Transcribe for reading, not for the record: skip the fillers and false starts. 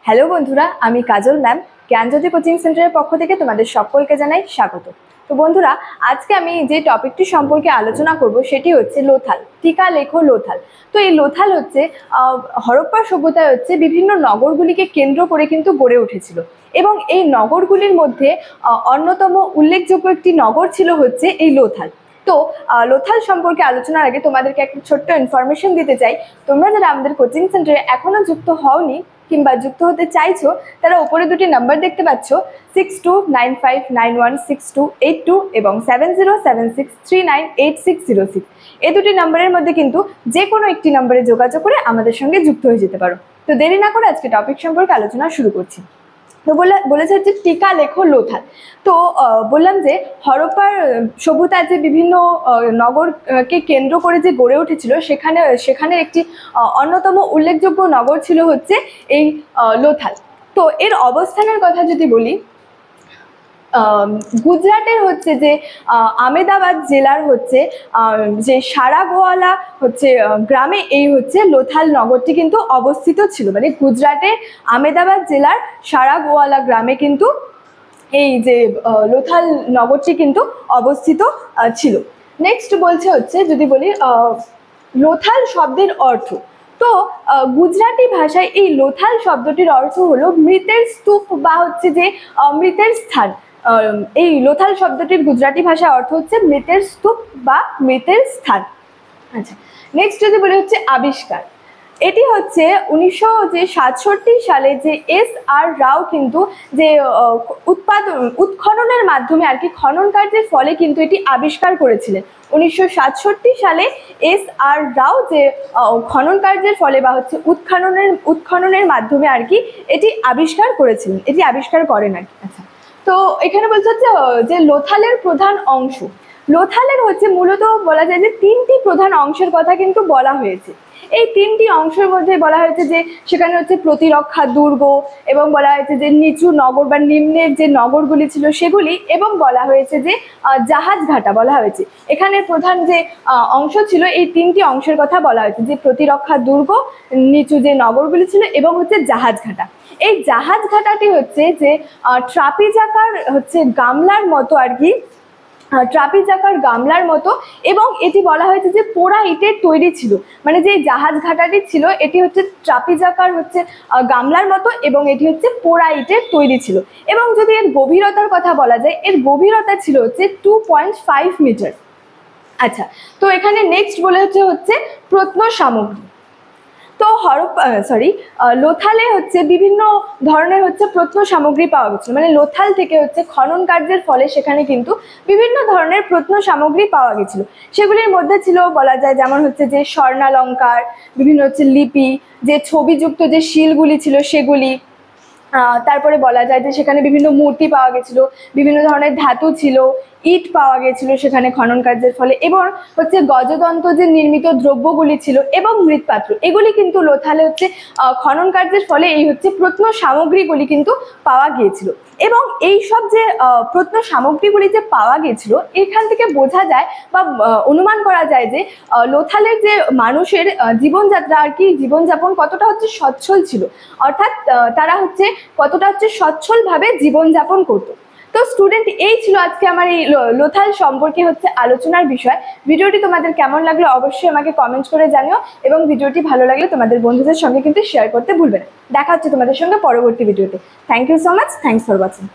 Hello বন্ধুরা, আমি কাজল ma'am জ্ঞানজ্যোতি coaching সেন্টারের পক্ষ থেকে তোমাদের সকলকে জানাই স্বাগত। তো বন্ধুরা, আজকে আমি যে টপিকটি সম্পর্কে আলোচনা করব সেটি হচ্ছে লোথাল। টিকা লেখো লোথাল। তো এই লোথাল হচ্ছে হরপ্পা সভ্যতায় হচ্ছে বিভিন্ন নগরগুলিকে কেন্দ্র করে কিন্তু গড়ে উঠেছিল এবং এই নগরগুলির মধ্যে অন্যতম উল্লেখযোগ্য একটি নগর ছিল হচ্ছে এই লোথাল। তো লোথাল সম্পর্কে আলোচনার আগে তোমাদেরকে একটা ছোট্ট ইনফরমেশন দিতে চাই। তোমরা যারা আমাদের কোচিং সেন্টারে এখনো যুক্ত হওনি কিংবা যুক্ত হতে চাইছো, তারা উপরে দুটি নাম্বার দেখতে পাচ্ছ 6295916282 এবং 7076398606। এই দুটি নাম্বারের মধ্যে কিন্তু যে কোনো একটি নাম্বারে যোগাযোগ করে আমাদের সঙ্গে যুক্ত হয়ে যেতে পারো। তো দেরি না করে আজকে টপিক সম্পর্কে আলোচনা শুরু করছি। তো বলেছে হচ্ছে টিকা লেখো লোথাল। তো বললাম যে হরপ্পার সভ্যতার যে বিভিন্ন নগরকে কেন্দ্র করে যে গড়ে উঠেছিল সেখানের একটি অন্যতম উল্লেখযোগ্য নগর ছিল হচ্ছে এই লোথাল। তো এর অবস্থানের কথা যদি বলি, গুজরাটের হচ্ছে যে আমেদাবাদ জেলার হচ্ছে যে সারাগোয়ালা হচ্ছে গ্রামে এই হচ্ছে লোথাল নগরটি কিন্তু অবস্থিত ছিল। মানে গুজরাটের আমেদাবাদ জেলার সারাগোয়ালা গ্রামে কিন্তু এই যে লোথাল নগরটি কিন্তু অবস্থিত ছিল। নেক্সট বলছে হচ্ছে যদি বলি লোথাল শব্দের অর্থ। তো গুজরাটি ভাষায় এই লোথাল শব্দটির অর্থ হলো মৃতের স্তূপ বা হচ্ছে যে মৃতের স্থান। এই লোথাল শব্দটির গুজরাটি ভাষায় অর্থ হচ্ছে মৃতের স্তূপ বা মৃতের স্থান। আচ্ছা, নেক্সট যদি বলি হচ্ছে আবিষ্কার। এটি হচ্ছে 1967 সালে যে S.R. রাও কিন্তু যে উৎখননের মাধ্যমে আর কি খনন কার্যের ফলে কিন্তু এটি আবিষ্কার করেছিলেন। 1967 সালে S.R. রাও যে খনন কার্যের ফলে বা হচ্ছে উৎখননের মাধ্যমে আর কি এটি আবিষ্কার করেছিলেন, এটি আবিষ্কার করেন আর কি। আচ্ছা, তো এখানে বলছে হচ্ছে যে লোথালের প্রধান অংশ। লোথালের হচ্ছে মূলত বলা যায় যে তিনটি প্রধান অংশের কথা কিন্তু বলা হয়েছে। এই তিনটি অংশের মধ্যে বলা হয়েছে যে সেখানে হচ্ছে প্রতিরক্ষা দুর্গ, এবং বলা হয়েছে যে নিচু নগর বা নিম্নের যে নগরগুলি ছিল সেগুলি, এবং বলা হয়েছে যে জাহাজ ঘাটা বলা হয়েছে। এখানে প্রধান যে অংশ ছিল এই তিনটি অংশের কথা বলা হয়েছে, যে প্রতিরক্ষা দুর্গ, নিচু যে নগরগুলি ছিল এবং হচ্ছে জাহাজ ঘাটা। এই জাহাজ ঘাটাটি হচ্ছে যে ট্রাপিজাকার হচ্ছে গামলার মতো আর কি, ট্রাপিজাকার গামলার মতো, এবং এটি বলা হয়েছে যে পোড়া ইটের তৈরি ছিল। মানে যে জাহাজ ঘাটাটি ছিল এটি হচ্ছে ট্রাপিজাকার হচ্ছে গামলার মতো, এবং এটি হচ্ছে পোড়া ইটের তৈরি ছিল। এবং যদি এর গভীরতার কথা বলা যায়, এর গভীরতা ছিল হচ্ছে 2.5 মিটার। আচ্ছা, তো এখানে নেক্সট বলে হচ্ছে প্রত্ন সামগ্রী। তো লোথালে হচ্ছে বিভিন্ন ধরনের হচ্ছে প্রত্ন সামগ্রী পাওয়া গেছিল। মানে লোথাল থেকে হচ্ছে খনন কার্যের ফলে সেখানে কিন্তু বিভিন্ন ধরনের প্রত্ন সামগ্রী পাওয়া গেছিল। সেগুলির মধ্যে ছিল বলা যায় যেমন হচ্ছে যে স্বর্ণালঙ্কার, বিভিন্ন হচ্ছে লিপি, যে ছবিযুক্ত যে শিলগুলি ছিল সেগুলি, তারপরে বলা যায় যে সেখানে বিভিন্ন মূর্তি পাওয়া গেছিল, বিভিন্ন ধরনের ধাতু ছিল, ইট পাওয়া গেছিল সেখানে খনন কার্যের ফলে, এবং হচ্ছে গজদন্ত যে নির্মিত দ্রব্যগুলি ছিল এবং মৃৎপাত্র, এগুলি কিন্তু লোথালে হচ্ছে খনন কার্যের ফলে এই হচ্ছে প্রত্ন সামগ্রীগুলি কিন্তু পাওয়া গিয়েছিল। এবং এই সব যে প্রত্ন সামগ্রীগুলি যে পাওয়া গিয়েছিল, এখান থেকে বোঝা যায় বা অনুমান করা যায় যে লোথালের যে মানুষের জীবনযাত্রা আর কি, জীবনযাপন কতটা হচ্ছে সচ্ছল ছিল, অর্থাৎ তারা হচ্ছে কতটা হচ্ছে সচ্ছলভাবে জীবনযাপন করতো। তো স্টুডেন্ট, এই ছিল আজকে আমার এই লোথাল সম্পর্কে হচ্ছে আলোচনার বিষয়। ভিডিওটি তোমাদের কেমন লাগলো অবশ্যই আমাকে কমেন্ট করে জানিও, এবং ভিডিওটি ভালো লাগলে তোমাদের বন্ধুদের সঙ্গে কিন্তু শেয়ার করতে ভুলবে না। দেখা হচ্ছে তোমাদের সঙ্গে পরবর্তী ভিডিওতে। Thank you so much, thanks for watching.